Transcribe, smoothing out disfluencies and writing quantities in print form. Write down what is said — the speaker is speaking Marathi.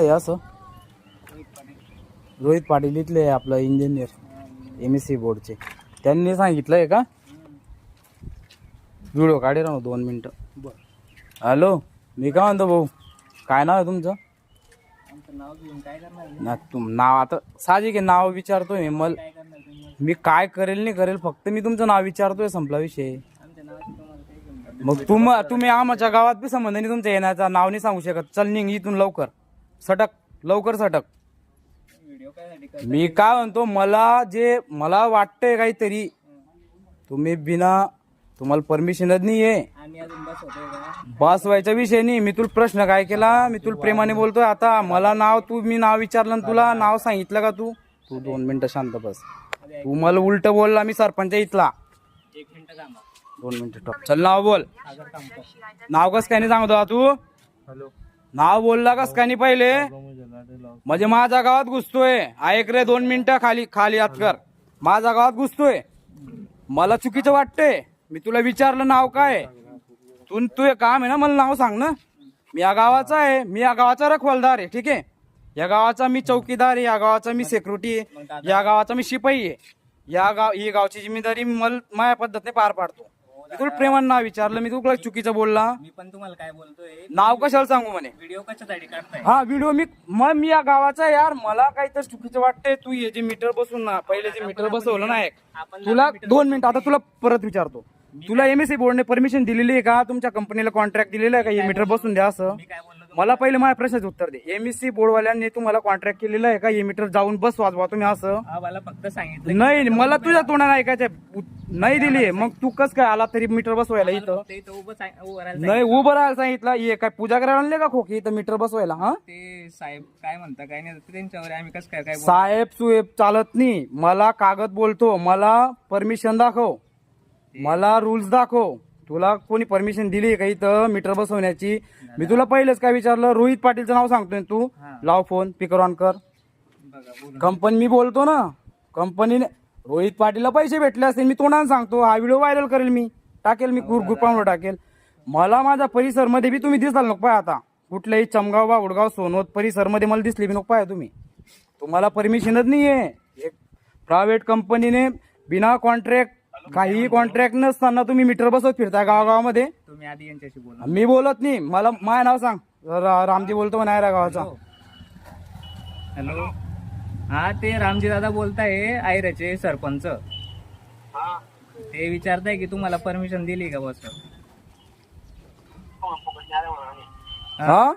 हे असं रोहित पाटील इथले आपलं इंजिनियर MSc बोर्डचे, त्यांनी सांगितलंय का? व्हिडिओ काढे राहू 2 मिनिटं. हॅलो, मी काय म्हणतो भाऊ, काय नाव आहे तुमचं? नाव आता साहजिक आहे, नाव विचारतोय मी काय करेल नाही करेल, फक्त मी तुमचं नाव विचारतोय, संपला विषय. मग तुम्ही आमच्या गावात बी संबंध नाही तुमच्या येण्याचा, नाव नाही सांगू शकत. चल निघ इथून लवकर, सटक लवकर सटक. मी काय म्हणतो, मला वाटतंय काहीतरी, तुम्ही तुम्हाला परमिशनच नाही आहे. बसवायचा विषय नाही. मी तुला प्रश्न काय केला, मी तुला प्रेमाने बोलतोय. आता मला मी नाव विचारलं आणि तुला नाव सांगितलं का? तू 2 मिनिटं शांत बस. तू मला उलट बोलला, मी सरपंच इथला. 2 मिनिटं टॉप. चल नाव बोल. नाव कस काय नाही सांगतो तू? नाव बोलला कस काय नाही पहिले? म्हणजे माझ्या गावात घुसतोय. ऐक रे, 2 मिनिटं खाली हात कर. माझ्या गावात घुसतोय, मला चुकीचं वाटतंय. मी तुला विचारलं नाव काय, तू काम आहे ना, मला नाव सांग ना. मी या गावाचा आहे, मी या गावाचा रखवालदार आहे, ठीक आहे. या गावाचा मी चौकीदार आहे, या गावाचा मी सेक्युरिटी आहे, या गावाचा मी शिपाई आहे. ही गावची जिम्मेदारी माझ्या पद्धतीने पार पाडतो. मी तुला प्रेमानं नाव विचारलं, मी तुला चुकीचं बोलला. मी पण तुम्हाला काय बोलतोय, नाव कशाला सांगू म्हणे? व्हिडिओ कशासाठी काढताय? हा व्हिडिओ मी या गावाचा यार, मला काहीतरी चुकीचं वाटतंय. तू हे जे मीटर बसून ना, पहिले जे मीटर बसवलं ना, तुला 2 मिनिटं आता तुला परत विचारतो. तुला MSc बोर्डने परमिशन दिलेली आहे का? तुमच्या कंपनीला कॉन्ट्रॅक्ट दिलेलं आहे का हे मीटर बसून द्या असं? मला पहिले माझ्या प्रश्नाचं उत्तर दे. MSc बोर्डवाल्यांनी तुम्हाला कॉन्ट्रॅक्ट केलेलं आहे का हे मीटर जाऊन बस वाजवा तुम्ही असं? मला फक्त सांगितलं नाही, मला तुझ्या तोंडाने ऐकायचं नाही दिली. मग तू कस काय आला तरी मीटर बसवायला इथं? नाही, उभं राहायला सांगितलं. हे काय पूजा करायला आणले का खोकी इथं मीटर बसवायला? हा, ते साहेब काय म्हणता काय नाही त्यांच्यावर आम्ही कसं काय साहेब सुहेब चालत नाही. मला कागद बोलतो, मला परमिशन दाखव, मला रूल्स दाखव. तुला कोणी परमिशन दिली का इथं मीटर बसवण्याची? मी तुला पहिलेच काय विचारलं? रोहित पाटीलचं नाव सांगतोय तू. लाव फोन, स्पीकर ऑन कर. कंपनी मी बोलतो ना, कंपनीने रोहित पाटीलला पैसे भेटले असतील, मी तोंडाने सांगतो. हा व्हिडिओ व्हायरल करेल, मी टाकेल, मी ग्रुपावर टाकेल. मला माझ्या परिसर मध्ये बी तुम्ही दिसाल नको पाय. आता कुठल्याही चमगाव बागुडगाव सोनवत परिसर मध्ये मला दिसली बी नको पाय तुम्ही. तुम्हाला परमिशनच नाहीये. एक प्रायव्हेट कंपनीने बिना कॉन्ट्रॅक्ट, काही कॉन्ट्रॅक्ट नसताना तुम्ही मीटर बसवत फिरता गावागावामध्ये. तुम्ही आधी यांच्याशी बोला. मी बोलत नाही. मला माझं नाव सांग. रामजी बोलतो नायरा गावाचा. हॅलो, हा ते रामजी दादा बोलताय, आयराचे सरपंच. ते विचारताय की तुम्हाला परमिशन दिली का बस? हा